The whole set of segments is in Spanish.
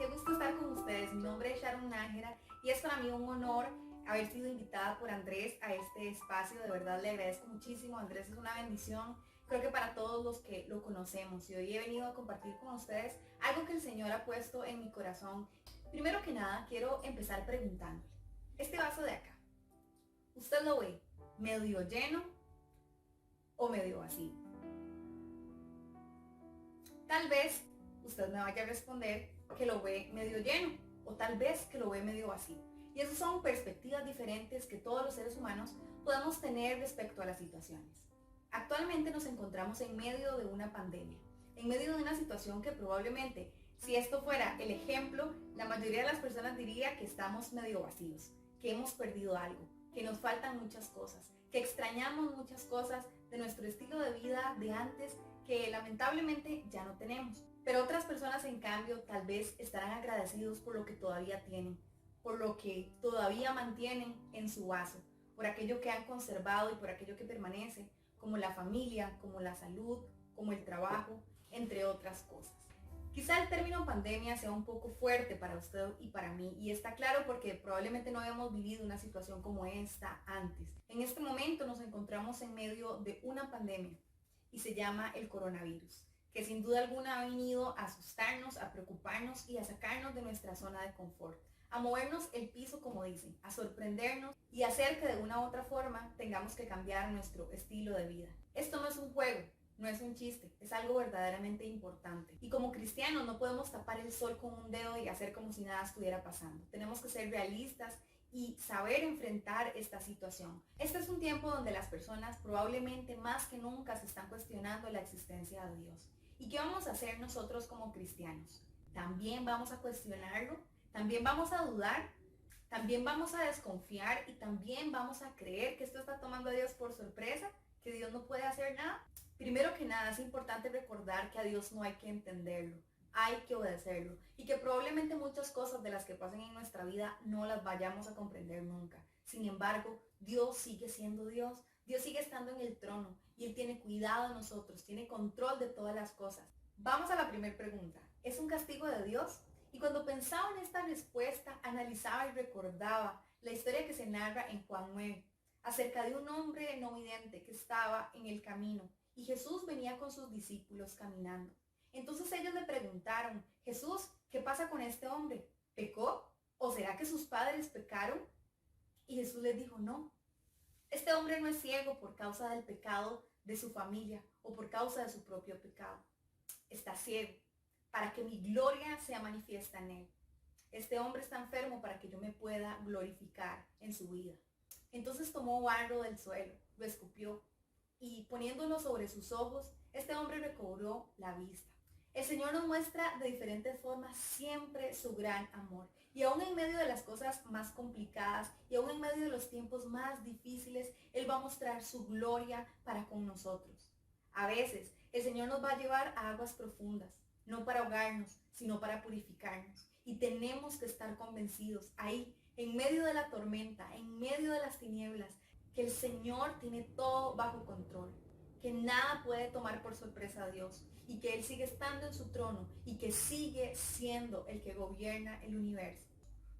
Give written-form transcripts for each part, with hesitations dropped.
qué gusto estar con ustedes. Mi nombre es Sharon Nájera y es para mí un honor haber sido invitada por Andrés a este espacio. De verdad le agradezco muchísimo. Andrés es una bendición, creo que para todos los que lo conocemos. Y hoy he venido a compartir con ustedes algo que el Señor ha puesto en mi corazón. Primero que nada, quiero empezar preguntándole, este vaso de acá, ¿usted lo ve medio lleno o medio vacío? Tal vez usted me vaya a responder que lo ve medio lleno o tal vez que lo ve medio vacío. Y esas son perspectivas diferentes que todos los seres humanos podemos tener respecto a las situaciones. Actualmente nos encontramos en medio de una pandemia, en medio de una situación que probablemente, si esto fuera el ejemplo, la mayoría de las personas diría que estamos medio vacíos, que hemos perdido algo, que nos faltan muchas cosas, que extrañamos muchas cosas de nuestro estilo de vida de antes que lamentablemente ya no tenemos. Pero otras personas, en cambio, tal vez estarán agradecidos por lo que todavía tienen, por lo que todavía mantienen en su vaso, por aquello que han conservado y por aquello que permanece, como la familia, como la salud, como el trabajo, entre otras cosas. Quizá el término pandemia sea un poco fuerte para usted y para mí, y está claro porque probablemente no habíamos vivido una situación como esta antes. En este momento nos encontramos en medio de una pandemia y se llama el coronavirus, que sin duda alguna ha venido a asustarnos, a preocuparnos y a sacarnos de nuestra zona de confort, a movernos el piso, como dicen, a sorprendernos y hacer que de una u otra forma tengamos que cambiar nuestro estilo de vida. Esto no es un juego, no es un chiste, es algo verdaderamente importante. Y como cristianos no podemos tapar el sol con un dedo y hacer como si nada estuviera pasando. Tenemos que ser realistas y saber enfrentar esta situación. Este es un tiempo donde las personas probablemente más que nunca se están cuestionando la existencia de Dios. ¿Y qué vamos a hacer nosotros como cristianos? ¿También vamos a cuestionarlo? ¿También vamos a dudar? ¿También vamos a desconfiar? ¿Y también vamos a creer que esto está tomando a Dios por sorpresa? ¿Que Dios no puede hacer nada? Primero que nada, es importante recordar que a Dios no hay que entenderlo, hay que obedecerlo y que probablemente muchas cosas de las que pasen en nuestra vida no las vayamos a comprender nunca. Sin embargo, Dios sigue siendo Dios, Dios sigue estando en el trono y Él tiene cuidado de nosotros, tiene control de todas las cosas. Vamos a la primera pregunta, ¿es un castigo de Dios? Y cuando pensaba en esta respuesta, analizaba y recordaba la historia que se narra en Juan 9, acerca de un hombre no vidente que estaba en el camino y Jesús venía con sus discípulos caminando. Entonces ellos le preguntaron, Jesús, ¿qué pasa con este hombre? ¿Pecó? ¿O será que sus padres pecaron? Y Jesús les dijo, no, este hombre no es ciego por causa del pecado de su familia o por causa de su propio pecado. Está ciego para que mi gloria sea manifiesta en él. Este hombre está enfermo para que yo me pueda glorificar en su vida. Entonces tomó barro del suelo, lo escupió y poniéndolo sobre sus ojos, este hombre recobró la vista. El Señor nos muestra de diferentes formas siempre su gran amor. Y aún en medio de las cosas más complicadas y aún en medio de los tiempos más difíciles, Él va a mostrar su gloria para con nosotros. A veces el Señor nos va a llevar a aguas profundas, no para ahogarnos, sino para purificarnos. Y tenemos que estar convencidos ahí, en medio de la tormenta, en medio de las tinieblas, que el Señor tiene todo bajo control, que nada puede tomar por sorpresa a Dios y que Él sigue estando en su trono y que sigue siendo el que gobierna el universo.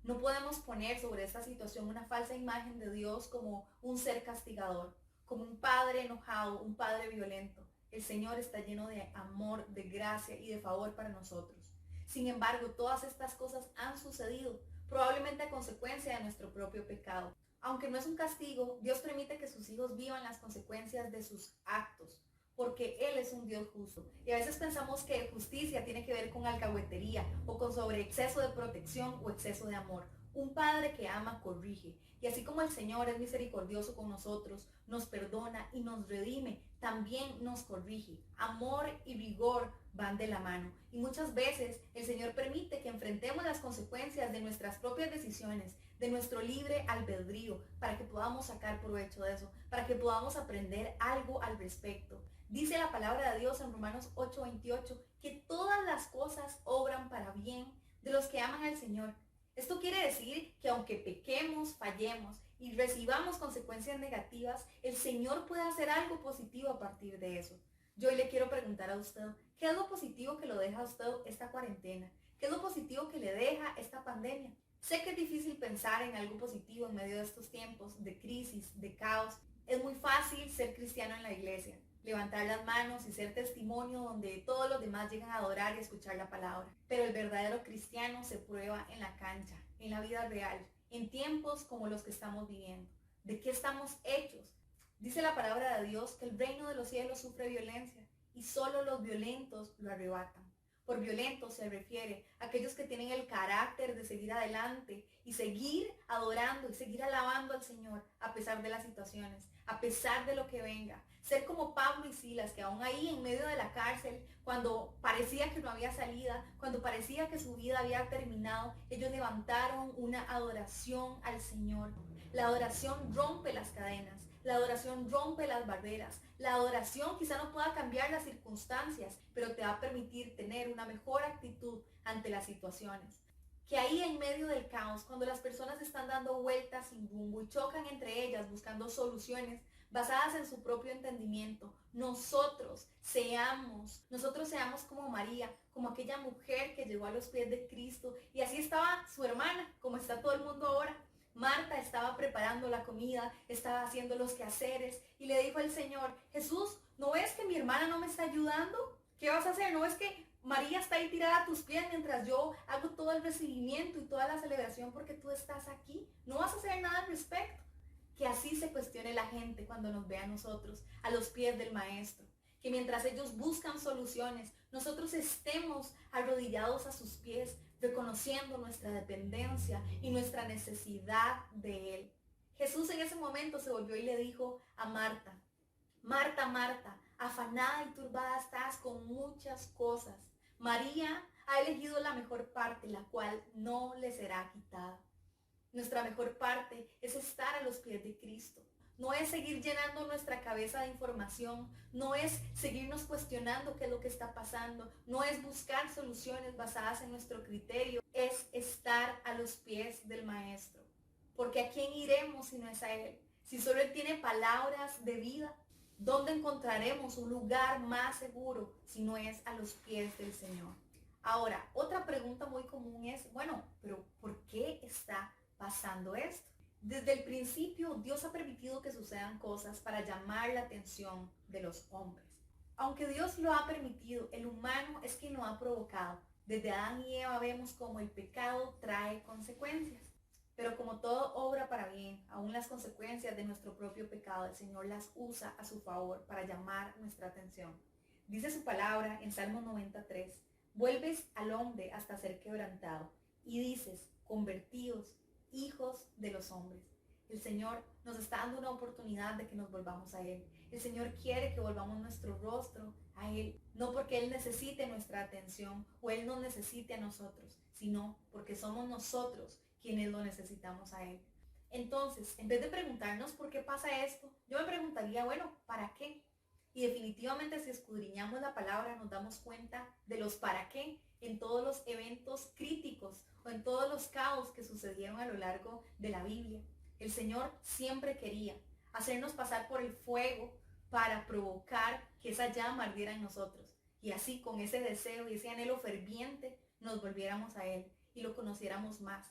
No podemos poner sobre esta situación una falsa imagen de Dios como un ser castigador, como un padre enojado, un padre violento. El Señor está lleno de amor, de gracia y de favor para nosotros. Sin embargo, todas estas cosas han sucedido, probablemente a consecuencia de nuestro propio pecado. Aunque no es un castigo, Dios permite que sus hijos vivan las consecuencias de sus actos, porque Él es un Dios justo. Y a veces pensamos que justicia tiene que ver con alcahuetería o con sobreexceso de protección o exceso de amor. Un padre que ama corrige. Y así como el Señor es misericordioso con nosotros, nos perdona y nos redime, también nos corrige. Amor y rigor van de la mano. Y muchas veces el Señor permite que enfrentemos las consecuencias de nuestras propias decisiones, de nuestro libre albedrío, para que podamos sacar provecho de eso, para que podamos aprender algo al respecto. Dice la palabra de Dios en Romanos 8:28 que todas las cosas obran para bien de los que aman al Señor. Esto quiere decir que aunque pequemos, fallemos y recibamos consecuencias negativas, el Señor puede hacer algo positivo a partir de eso. Yo hoy le quiero preguntar a usted, ¿qué es lo positivo que lo deja a usted esta cuarentena? ¿Qué es lo positivo que le deja esta pandemia? Sé que es difícil pensar en algo positivo en medio de estos tiempos de crisis, de caos. Es muy fácil ser cristiano en la iglesia, levantar las manos y ser testimonio donde todos los demás llegan a adorar y escuchar la palabra. Pero el verdadero cristiano se prueba en la cancha, en la vida real, en tiempos como los que estamos viviendo. ¿De qué estamos hechos? Dice la palabra de Dios que el reino de los cielos sufre violencia y solo los violentos lo arrebatan. Por violentos se refiere a aquellos que tienen el carácter de seguir adelante y seguir adorando y seguir alabando al Señor a pesar de las situaciones, a pesar de lo que venga. Ser como Pablo y Silas, que aún ahí en medio de la cárcel, cuando parecía que no había salida, cuando parecía que su vida había terminado, ellos levantaron una adoración al Señor. La adoración rompe las cadenas. La adoración rompe las barreras. La adoración quizá no pueda cambiar las circunstancias, pero te va a permitir tener una mejor actitud ante las situaciones. Que ahí en medio del caos, cuando las personas están dando vueltas sin rumbo y chocan entre ellas buscando soluciones basadas en su propio entendimiento, nosotros seamos como María, como aquella mujer que llegó a los pies de Cristo, y así estaba su hermana, como está todo el mundo ahora. Marta estaba preparando la comida, estaba haciendo los quehaceres y le dijo al Señor: Jesús, ¿no ves que mi hermana no me está ayudando? ¿Qué vas a hacer? ¿No ves que María está ahí tirada a tus pies mientras yo hago todo el recibimiento y toda la celebración porque tú estás aquí? ¿No vas a hacer nada al respecto? Que así se cuestione la gente cuando nos ve a nosotros, a los pies del Maestro. Que mientras ellos buscan soluciones, nosotros estemos arrodillados a sus pies, reconociendo nuestra dependencia y nuestra necesidad de Él. Jesús en ese momento se volvió y le dijo a Marta: Marta, Marta, afanada y turbada estás con muchas cosas. María ha elegido la mejor parte, la cual no le será quitada. Nuestra mejor parte es estar a los pies de Cristo. No es seguir llenando nuestra cabeza de información, no es seguirnos cuestionando qué es lo que está pasando, no es buscar soluciones basadas en nuestro criterio, es estar a los pies del Maestro. Porque ¿a quién iremos si no es a Él? Si solo Él tiene palabras de vida, ¿dónde encontraremos un lugar más seguro si no es a los pies del Señor? Ahora, otra pregunta muy común es, bueno, pero ¿por qué está pasando esto? Desde el principio, Dios ha permitido que sucedan cosas para llamar la atención de los hombres. Aunque Dios lo ha permitido, el humano es quien lo ha provocado. Desde Adán y Eva vemos cómo el pecado trae consecuencias. Pero como todo obra para bien, aún las consecuencias de nuestro propio pecado, el Señor las usa a su favor para llamar nuestra atención. Dice su palabra en Salmo 93, vuelves al hombre hasta ser quebrantado y dices, convertíos, hijos de los hombres. El Señor nos está dando una oportunidad de que nos volvamos a Él. El Señor quiere que volvamos nuestro rostro a Él, no porque Él necesite nuestra atención o Él nos necesite a nosotros, sino porque somos nosotros quienes lo necesitamos a Él. Entonces, en vez de preguntarnos por qué pasa esto, yo me preguntaría, bueno, ¿para qué? Y definitivamente si escudriñamos la palabra nos damos cuenta de los para qué en todos los eventos críticos o en todos los caos que sucedieron a lo largo de la Biblia. El Señor siempre quería hacernos pasar por el fuego para provocar que esa llama ardiera en nosotros. Y así con ese deseo y ese anhelo ferviente nos volviéramos a Él y lo conociéramos más.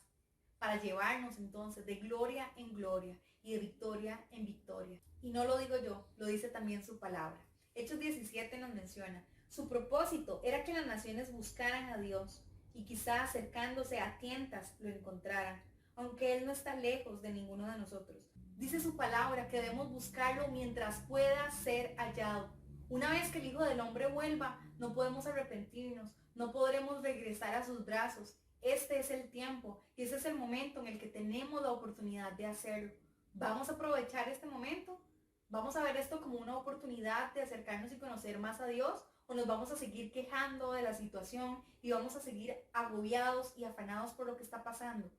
Para llevarnos entonces de gloria en gloria y de victoria en victoria. Y no lo digo yo, lo dice también su palabra. Hechos 17 nos menciona, su propósito era que las naciones buscaran a Dios y quizá acercándose a tientas lo encontraran, aunque Él no está lejos de ninguno de nosotros. Dice su palabra que debemos buscarlo mientras pueda ser hallado. Una vez que el Hijo del Hombre vuelva, no podemos arrepentirnos, no podremos regresar a sus brazos. Este es el tiempo y ese es el momento en el que tenemos la oportunidad de hacerlo. ¿Vamos a aprovechar este momento? ¿Vamos a ver esto como una oportunidad de acercarnos y conocer más a Dios? ¿O nos vamos a seguir quejando de la situación y vamos a seguir agobiados y afanados por lo que está pasando?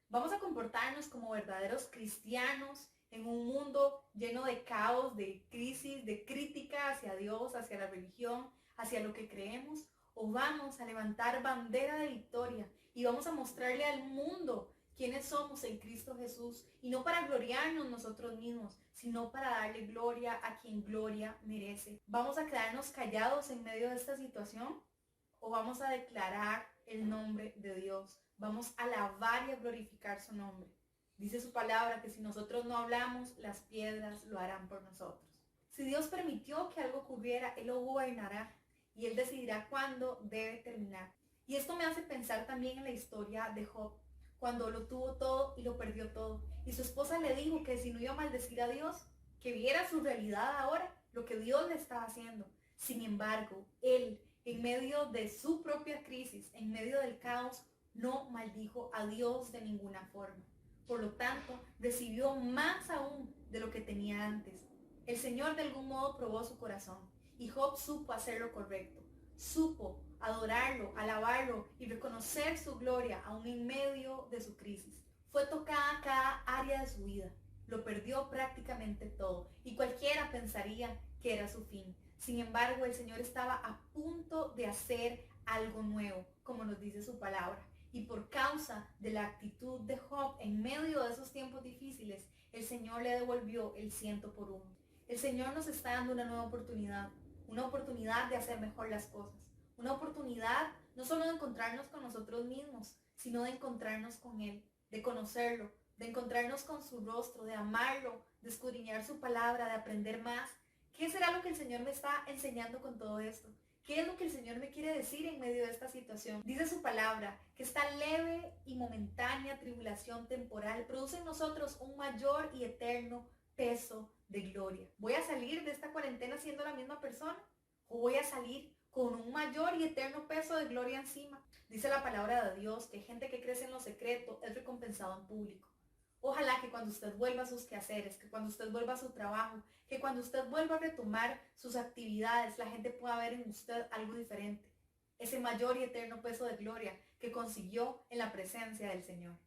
¿Vamos a comportarnos como verdaderos cristianos en un mundo lleno de caos, de crisis, de crítica hacia Dios, hacia la religión, hacia lo que creemos? ¿O vamos a levantar bandera de victoria y vamos a mostrarle al mundo quiénes somos en Cristo Jesús? Y no para gloriarnos nosotros mismos, sino para darle gloria a quien gloria merece. ¿Vamos a quedarnos callados en medio de esta situación? ¿O vamos a declarar el nombre de Dios. Vamos a alabar y a glorificar su nombre. Dice su palabra que si nosotros no hablamos, las piedras lo harán por nosotros. Si Dios permitió que algo ocurriera, Él lo gobernará y Él decidirá cuándo debe terminar. Y esto me hace pensar también en la historia de Job, cuando lo tuvo todo y lo perdió todo. Y su esposa le dijo que si no iba a maldecir a Dios, que viera su realidad ahora, lo que Dios le estaba haciendo. Sin embargo, él, en medio de su propia crisis, en medio del caos, no maldijo a Dios de ninguna forma. Por lo tanto, recibió más aún de lo que tenía antes. El Señor de algún modo probó su corazón y Job supo hacer lo correcto. Supo adorarlo, alabarlo y reconocer su gloria aún en medio de su crisis. Fue tocada cada área de su vida. Lo perdió prácticamente todo y cualquiera pensaría que era su fin. Sin embargo, el Señor estaba a punto de hacer algo nuevo, como nos dice su palabra. Y por causa de la actitud de Job en medio de esos tiempos difíciles, el Señor le devolvió el 100 por 1. El Señor nos está dando una nueva oportunidad de hacer mejor las cosas. Una oportunidad no solo de encontrarnos con nosotros mismos, sino de encontrarnos con Él, de conocerlo, de encontrarnos con su rostro, de amarlo, de escudriñar su palabra, de aprender más. ¿Qué será lo que el Señor me está enseñando con todo esto? ¿Qué es lo que el Señor me quiere decir en medio de esta situación? Dice su palabra que esta leve y momentánea tribulación temporal produce en nosotros un mayor y eterno peso de gloria. ¿Voy a salir de esta cuarentena siendo la misma persona? ¿O voy a salir con un mayor y eterno peso de gloria encima? Dice la palabra de Dios que gente que crece en lo secreto es recompensado en público. Ojalá que cuando usted vuelva a sus quehaceres, que cuando usted vuelva a su trabajo, que cuando usted vuelva a retomar sus actividades, la gente pueda ver en usted algo diferente. Ese mayor y eterno peso de gloria que consiguió en la presencia del Señor.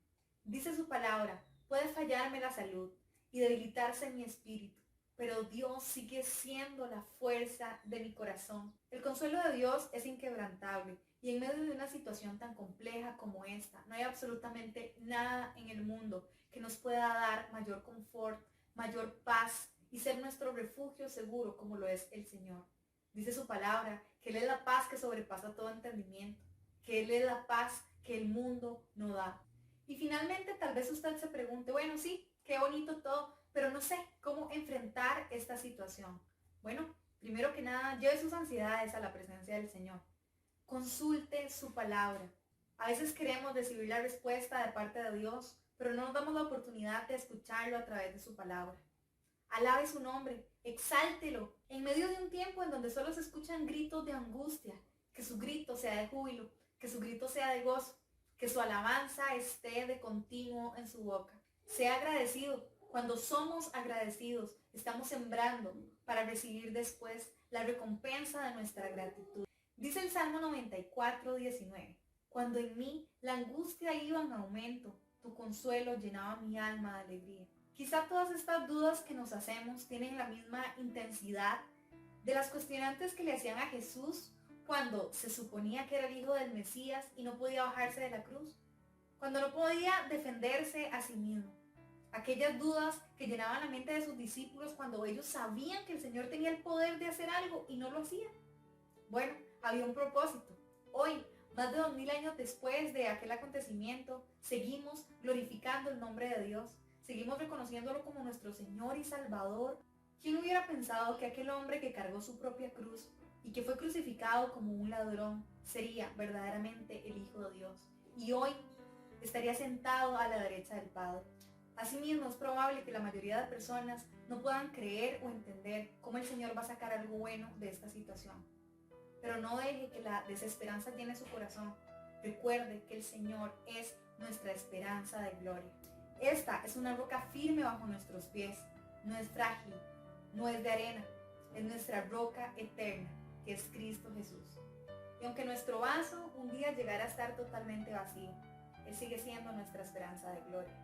Dice su palabra, puede fallarme la salud y debilitarse mi espíritu, pero Dios sigue siendo la fuerza de mi corazón. El consuelo de Dios es inquebrantable y en medio de una situación tan compleja como esta, no hay absolutamente nada en el mundo que nos pueda dar mayor confort, mayor paz y ser nuestro refugio seguro como lo es el Señor. Dice su palabra que Él es la paz que sobrepasa todo entendimiento, que Él es la paz que el mundo no da. Y finalmente tal vez usted se pregunte, bueno, sí, qué bonito todo, pero no sé cómo enfrentar esta situación. Bueno, primero que nada, lleve sus ansiedades a la presencia del Señor. Consulte su palabra. A veces queremos recibir la respuesta de parte de Dios, pero no nos damos la oportunidad de escucharlo a través de su palabra. Alabe su nombre, exáltelo, en medio de un tiempo en donde solo se escuchan gritos de angustia, que su grito sea de júbilo, que su grito sea de gozo, que su alabanza esté de continuo en su boca. Sea agradecido. Cuando somos agradecidos, estamos sembrando para recibir después la recompensa de nuestra gratitud. Dice el Salmo 94, 19, cuando en mí la angustia iba en aumento, tu consuelo llenaba mi alma de alegría. Quizá todas estas dudas que nos hacemos tienen la misma intensidad de las cuestionantes que le hacían a Jesús cuando se suponía que era el hijo del Mesías y no podía bajarse de la cruz, cuando no podía defenderse a sí mismo. Aquellas dudas que llenaban la mente de sus discípulos cuando ellos sabían que el Señor tenía el poder de hacer algo y no lo hacía. Bueno, había un propósito. Hoy, más de 2000 años después de aquel acontecimiento, seguimos glorificando el nombre de Dios. Seguimos reconociéndolo como nuestro Señor y Salvador. ¿Quién hubiera pensado que aquel hombre que cargó su propia cruz y que fue crucificado como un ladrón sería verdaderamente el Hijo de Dios? Y hoy estaría sentado a la derecha del Padre. Asimismo, es probable que la mayoría de personas no puedan creer o entender cómo el Señor va a sacar algo bueno de esta situación. Pero no deje que la desesperanza llene su corazón. Recuerde que el Señor es nuestra esperanza de gloria. Esta es una roca firme bajo nuestros pies. No es frágil, no es de arena. Es nuestra roca eterna, que es Cristo Jesús. Y aunque nuestro vaso un día llegará a estar totalmente vacío, Él sigue siendo nuestra esperanza de gloria.